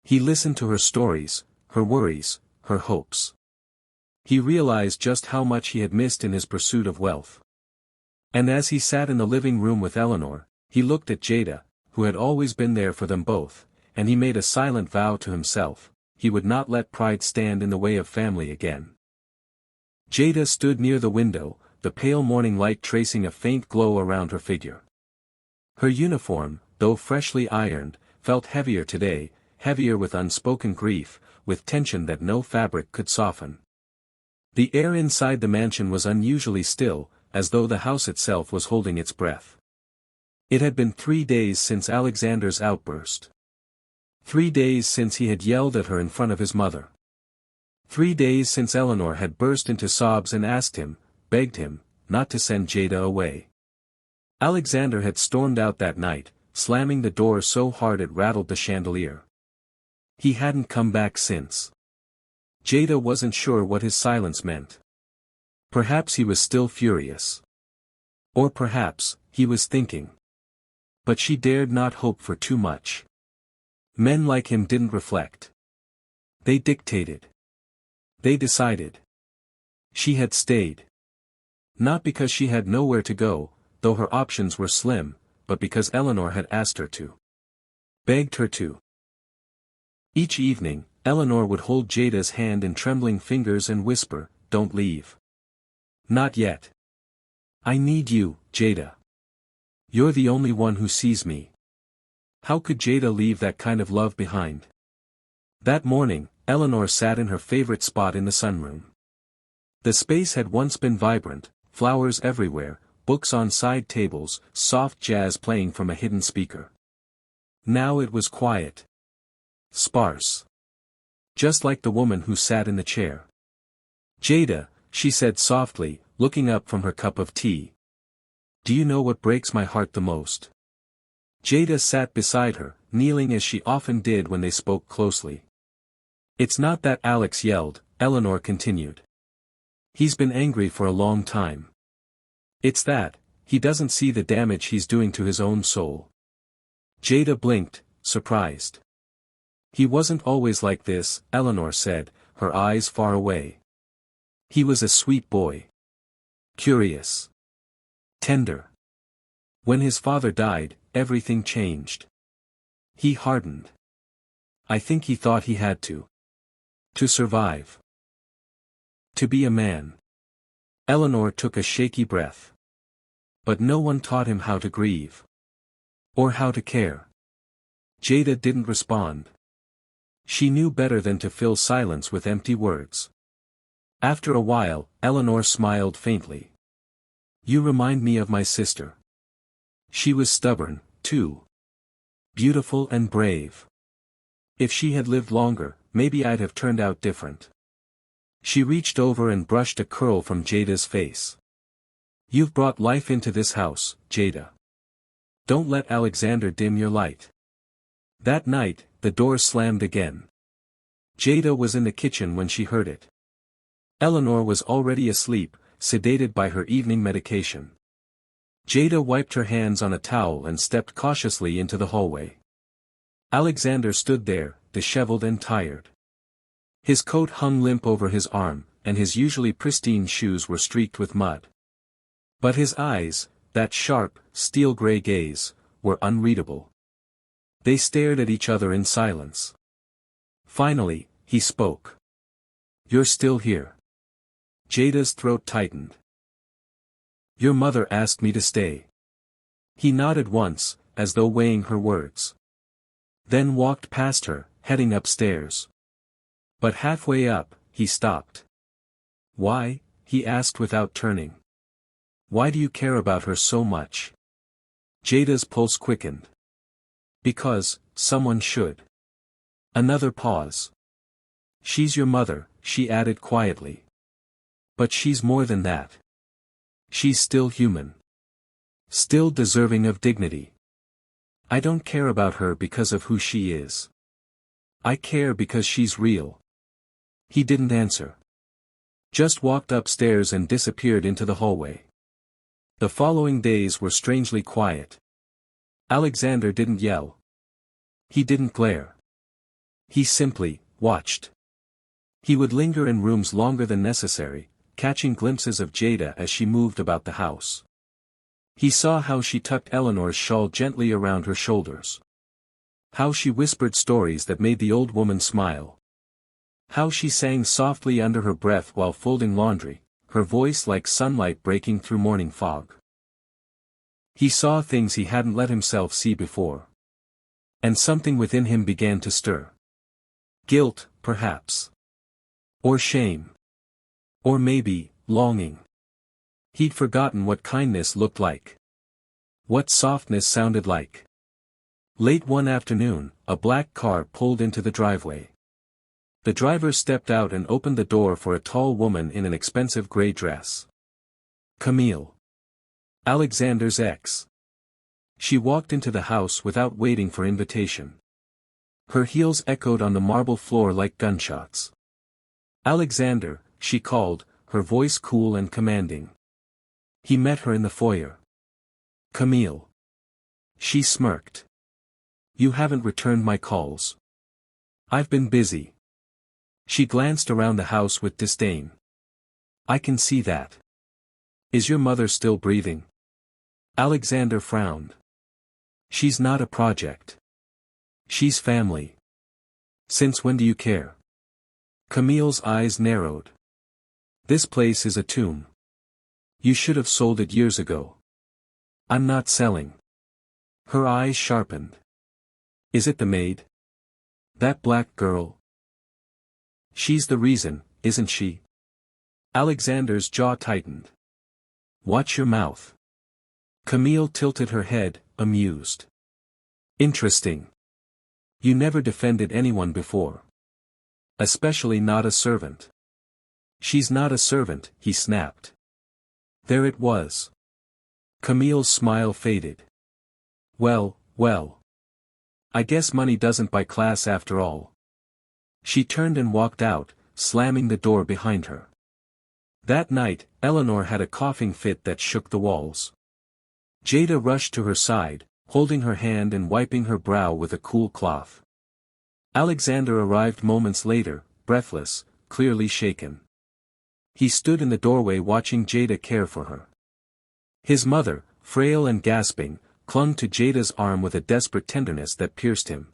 He listened to her stories, her worries, her hopes. He realized just how much he had missed in his pursuit of wealth. And as he sat in the living room with Eleanor, he looked at Jada, who had always been there for them both, and he made a silent vow to himself: he would not let pride stand in the way of family again. Jada stood near the window, the pale morning light tracing a faint glow around her figure. Her uniform, though freshly ironed, felt heavier today, heavier with unspoken grief, with tension that no fabric could soften. The air inside the mansion was unusually still, as though the house itself was holding its breath. It had been 3 days since Alexander's outburst. 3 days since he had yelled at her in front of his mother. 3 days since Eleanor had burst into sobs and asked him, begged him, not to send Jada away. Alexander had stormed out that night, slamming the door so hard it rattled the chandelier. He hadn't come back since. Jada wasn't sure what his silence meant. Perhaps he was still furious. Or perhaps, he was thinking. But she dared not hope for too much. Men like him didn't reflect. They dictated. They decided. She had stayed. Not because she had nowhere to go, though her options were slim, but because Eleanor had asked her to. Begged her to. Each evening, Eleanor would hold Jada's hand in trembling fingers and whisper, "Don't leave. Not yet. I need you, Jada. You're the only one who sees me." How could Jada leave that kind of love behind? That morning, Eleanor sat in her favorite spot in the sunroom. The space had once been vibrant, flowers everywhere, books on side tables, soft jazz playing from a hidden speaker. Now it was quiet. Sparse. Just like the woman who sat in the chair. "Jada," she said softly, looking up from her cup of tea. "Do you know what breaks my heart the most?" Jada sat beside her, kneeling as she often did when they spoke closely. "It's not that," Alex yelled, Eleanor continued. "He's been angry for a long time. It's that, he doesn't see the damage he's doing to his own soul." Jada blinked, surprised. "He wasn't always like this," Eleanor said, her eyes far away. "He was a sweet boy. Curious. Tender. When his father died, everything changed. He hardened. I think he thought he had to. To survive. To be a man." Eleanor took a shaky breath. "But no one taught him how to grieve. Or how to care." Jada didn't respond. She knew better than to fill silence with empty words. After a while, Eleanor smiled faintly. "You remind me of my sister. She was stubborn, too. Beautiful and brave. If she had lived longer, maybe I'd have turned out different." She reached over and brushed a curl from Jada's face. "You've brought life into this house, Jada. Don't let Alexander dim your light." That night, the door slammed again. Jada was in the kitchen when she heard it. Eleanor was already asleep, sedated by her evening medication. Jada wiped her hands on a towel and stepped cautiously into the hallway. Alexander stood there, disheveled and tired. His coat hung limp over his arm, and his usually pristine shoes were streaked with mud. But his eyes, that sharp, steel-gray gaze, were unreadable. They stared at each other in silence. Finally, he spoke. "You're still here." Jada's throat tightened. "Your mother asked me to stay." He nodded once, as though weighing her words. Then walked past her, heading upstairs. But halfway up, he stopped. "Why?" he asked without turning. "Why do you care about her so much?" Jada's pulse quickened. "Because, someone should." Another pause. "She's your mother," she added quietly. "But she's more than that. She's still human. Still deserving of dignity. I don't care about her because of who she is. I care because she's real. He didn't answer. Just walked upstairs and disappeared into the hallway. The following days were strangely quiet. Alexander didn't yell. He didn't glare. He simply watched. He would linger in rooms longer than necessary, catching glimpses of Jada as she moved about the house. He saw how she tucked Eleanor's shawl gently around her shoulders. How she whispered stories that made the old woman smile. How she sang softly under her breath while folding laundry, her voice like sunlight breaking through morning fog. He saw things he hadn't let himself see before. And something within him began to stir. Guilt, perhaps. Or shame. Or maybe, longing. He'd forgotten what kindness looked like. What softness sounded like. Late one afternoon, a black car pulled into the driveway. The driver stepped out and opened the door for a tall woman in an expensive gray dress. Camille. Alexander's ex. She walked into the house without waiting for invitation. Her heels echoed on the marble floor like gunshots. Alexander, she called, her voice cool and commanding. He met her in the foyer. Camille. She smirked. You haven't returned my calls. I've been busy. She glanced around the house with disdain. I can see that. Is your mother still breathing? Alexander frowned. She's not a project. She's family. Since when do you care? Camille's eyes narrowed. This place is a tomb. You should have sold it years ago. I'm not selling. Her eyes sharpened. Is it the maid? That black girl? She's the reason, isn't she? Alexander's jaw tightened. Watch your mouth. Camille tilted her head, amused. Interesting. You never defended anyone before. Especially not a servant. She's not a servant, he snapped. There it was. Camille's smile faded. Well, well. I guess money doesn't buy class after all. She turned and walked out, slamming the door behind her. That night, Eleanor had a coughing fit that shook the walls. Jada rushed to her side, holding her hand and wiping her brow with a cool cloth. Alexander arrived moments later, breathless, clearly shaken. He stood in the doorway watching Jada care for her. His mother, frail and gasping, clung to Jada's arm with a desperate tenderness that pierced him.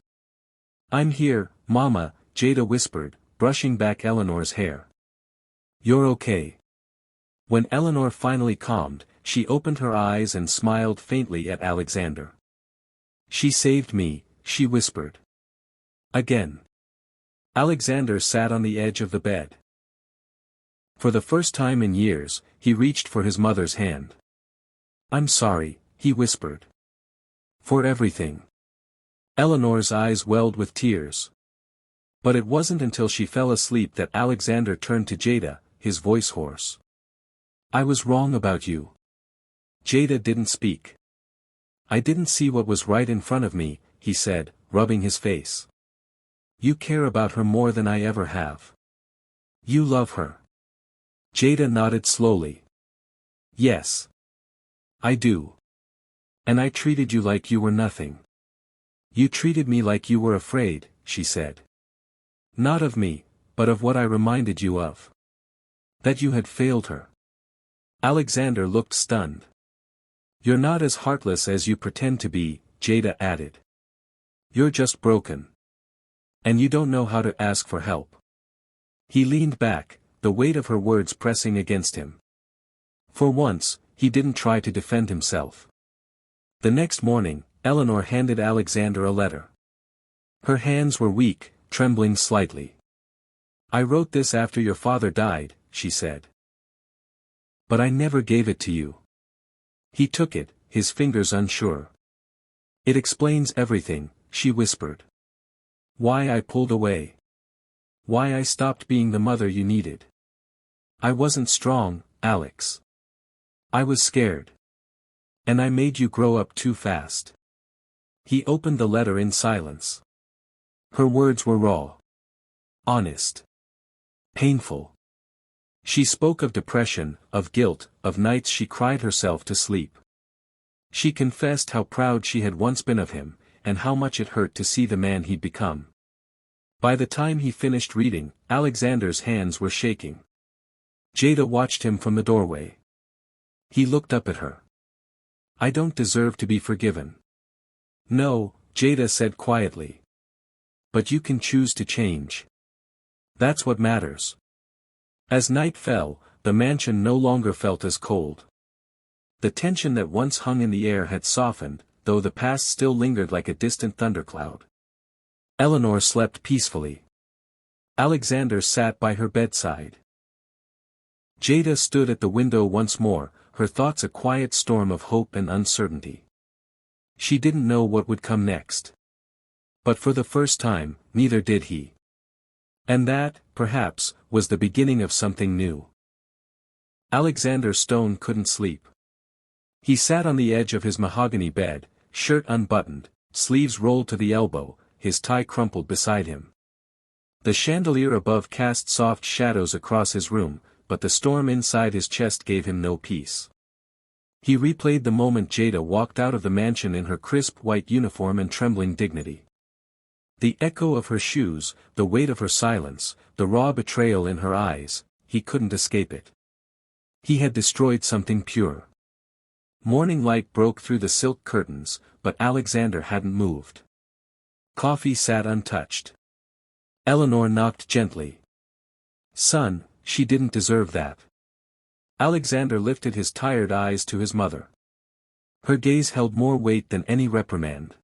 I'm here, Mama, Jada whispered, brushing back Eleanor's hair. You're okay. When Eleanor finally calmed, she opened her eyes and smiled faintly at Alexander. She saved me, she whispered. Again. Alexander sat on the edge of the bed. For the first time in years, he reached for his mother's hand. I'm sorry, he whispered. For everything. Eleanor's eyes welled with tears. But it wasn't until she fell asleep that Alexander turned to Jada, his voice hoarse. I was wrong about you. Jada didn't speak. I didn't see what was right in front of me, he said, rubbing his face. You care about her more than I ever have. You love her. Jada nodded slowly. Yes. I do. And I treated you like you were nothing. You treated me like you were afraid, she said. Not of me, but of what I reminded you of. That you had failed her. Alexander looked stunned. You're not as heartless as you pretend to be, Jada added. You're just broken. And you don't know how to ask for help. He leaned back, the weight of her words pressing against him. For once, he didn't try to defend himself. The next morning, Eleanor handed Alexander a letter. Her hands were weak, trembling slightly. I wrote this after your father died, she said. But I never gave it to you. He took it, his fingers unsure. It explains everything, she whispered. Why I pulled away. Why I stopped being the mother you needed. I wasn't strong, Alex. I was scared. And I made you grow up too fast. He opened the letter in silence. Her words were raw. Honest. Painful. She spoke of depression, of guilt, of nights she cried herself to sleep. She confessed how proud she had once been of him, and how much it hurt to see the man he'd become. By the time he finished reading, Alexander's hands were shaking. Jada watched him from the doorway. He looked up at her. I don't deserve to be forgiven. No, Jada said quietly. But you can choose to change. That's what matters. As night fell, the mansion no longer felt as cold. The tension that once hung in the air had softened, though the past still lingered like a distant thundercloud. Eleanor slept peacefully. Alexander sat by her bedside. Jada stood at the window once more, her thoughts a quiet storm of hope and uncertainty. She didn't know what would come next. But for the first time, neither did he. And that, perhaps, was the beginning of something new. Alexander Stone couldn't sleep. He sat on the edge of his mahogany bed, shirt unbuttoned, sleeves rolled to the elbow, his tie crumpled beside him. The chandelier above cast soft shadows across his room, but the storm inside his chest gave him no peace. He replayed the moment Jada walked out of the mansion in her crisp white uniform and trembling dignity. The echo of her shoes, the weight of her silence, the raw betrayal in her eyes, he couldn't escape it. He had destroyed something pure. Morning light broke through the silk curtains, but Alexander hadn't moved. Coffee sat untouched. Eleanor knocked gently. Son, she didn't deserve that. Alexander lifted his tired eyes to his mother. Her gaze held more weight than any reprimand.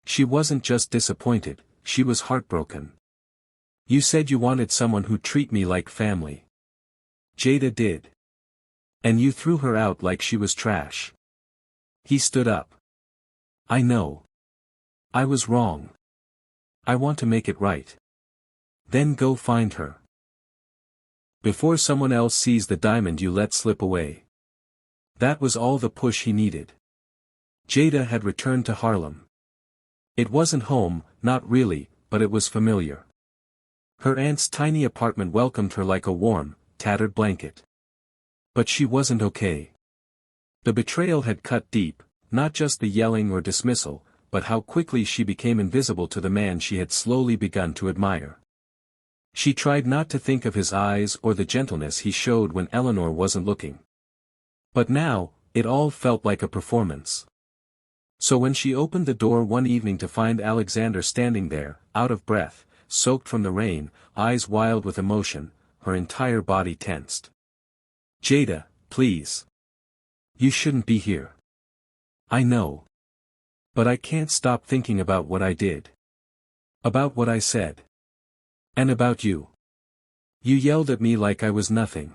She wasn't just disappointed, she was heartbroken. You said you wanted someone who'd treat me like family. Jada did. And you threw her out like she was trash. He stood up. I know. I was wrong. I want to make it right. Then go find her. Before someone else sees the diamond you let slip away. That was all the push he needed. Jada had returned to Harlem. It wasn't home, not really, but it was familiar. Her aunt's tiny apartment welcomed her like a warm, tattered blanket. But she wasn't okay. The betrayal had cut deep, not just the yelling or dismissal, but how quickly she became invisible to the man she had slowly begun to admire. She tried not to think of his eyes or the gentleness he showed when Eleanor wasn't looking. But now, it all felt like a performance. So when she opened the door one evening to find Alexander standing there, out of breath, soaked from the rain, eyes wild with emotion, her entire body tensed. Jada, please. You shouldn't be here. I know. But I can't stop thinking about what I did. About what I said. And about you. You yelled at me like I was nothing.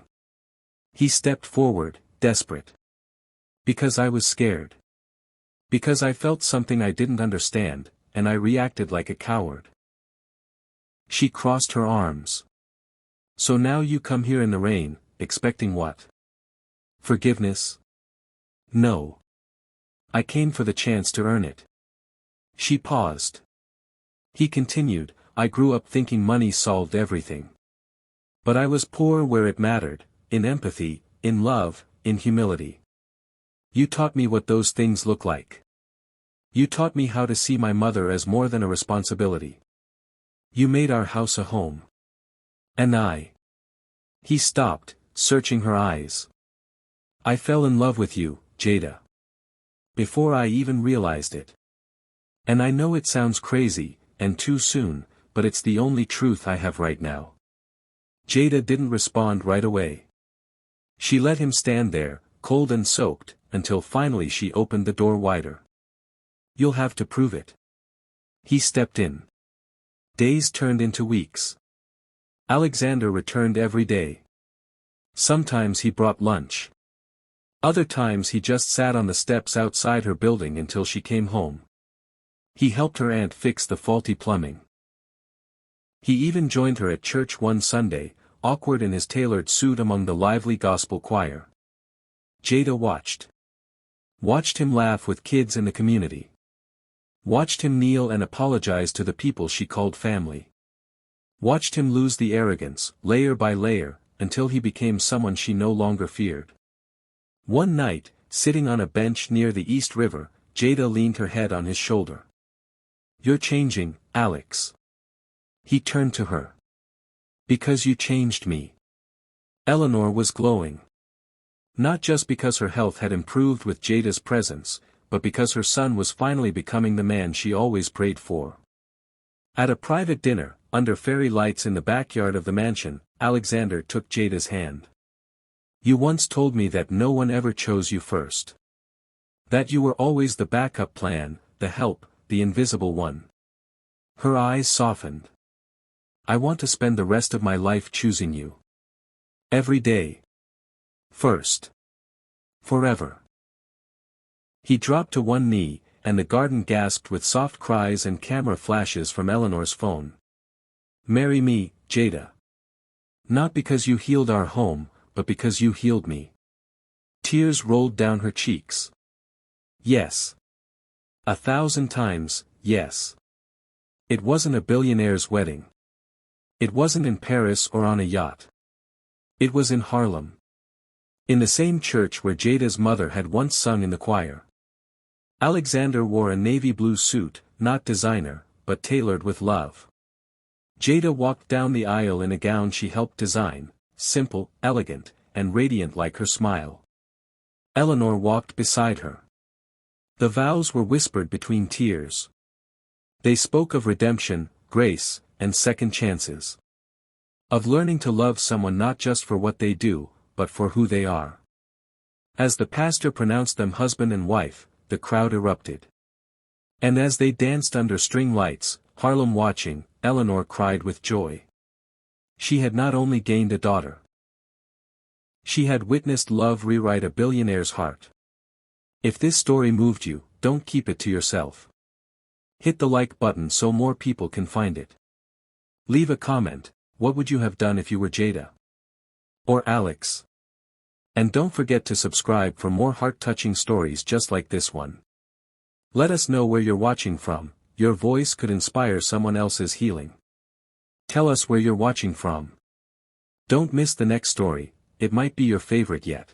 He stepped forward, desperate. Because I was scared. Because I felt something I didn't understand, and I reacted like a coward. She crossed her arms. So now you come here in the rain, expecting what? Forgiveness? No. I came for the chance to earn it. She paused. He continued, I grew up thinking money solved everything. But I was poor where it mattered, in empathy, in love, in humility. You taught me what those things look like. You taught me how to see my mother as more than a responsibility. You made our house a home. And I. He stopped, searching her eyes. I fell in love with you, Jada. Before I even realized it. And I know it sounds crazy, and too soon, but it's the only truth I have right now. Jada didn't respond right away. She let him stand there, cold and soaked, until finally she opened the door wider. You'll have to prove it. He stepped in. Days turned into weeks. Alexander returned every day. Sometimes he brought lunch. Other times he just sat on the steps outside her building until she came home. He helped her aunt fix the faulty plumbing. He even joined her at church one Sunday, awkward in his tailored suit among the lively gospel choir. Jada watched. Watched him laugh with kids in the community. Watched him kneel and apologize to the people she called family. Watched him lose the arrogance, layer by layer, until he became someone she no longer feared. One night, sitting on a bench near the East River, Jada leaned her head on his shoulder. "You're changing, Alex." He turned to her. "Because you changed me." Eleanor was glowing. Not just because her health had improved with Jada's presence, but because her son was finally becoming the man she always prayed for. At a private dinner, under fairy lights in the backyard of the mansion, Alexander took Jada's hand. "You once told me that no one ever chose you first. That you were always the backup plan, the help, the invisible one." Her eyes softened. "I want to spend the rest of my life choosing you. Every day. First. Forever." He dropped to one knee, and the garden gasped with soft cries and camera flashes from Eleanor's phone. "Marry me, Jada. Not because you healed our home, but because you healed me." Tears rolled down her cheeks. Yes. 1,000 times, yes. It wasn't a billionaire's wedding. It wasn't in Paris or on a yacht. It was in Harlem. In the same church where Jada's mother had once sung in the choir. Alexander wore a navy blue suit, not designer, but tailored with love. Jada walked down the aisle in a gown she helped design, simple, elegant, and radiant like her smile. Eleanor walked beside her. The vows were whispered between tears. They spoke of redemption, grace, and second chances. Of learning to love someone not just for what they do, but for who they are. As the pastor pronounced them husband and wife, the crowd erupted. And as they danced under string lights, Harlem watching, Eleanor cried with joy. She had not only gained a daughter. She had witnessed love rewrite a billionaire's heart. If this story moved you, don't keep it to yourself. Hit the like button so more people can find it. Leave a comment, what would you have done if you were Jada? Or Alex? And don't forget to subscribe for more heart-touching stories just like this one. Let us know where you're watching from, your voice could inspire someone else's healing. Tell us where you're watching from. Don't miss the next story, it might be your favorite yet.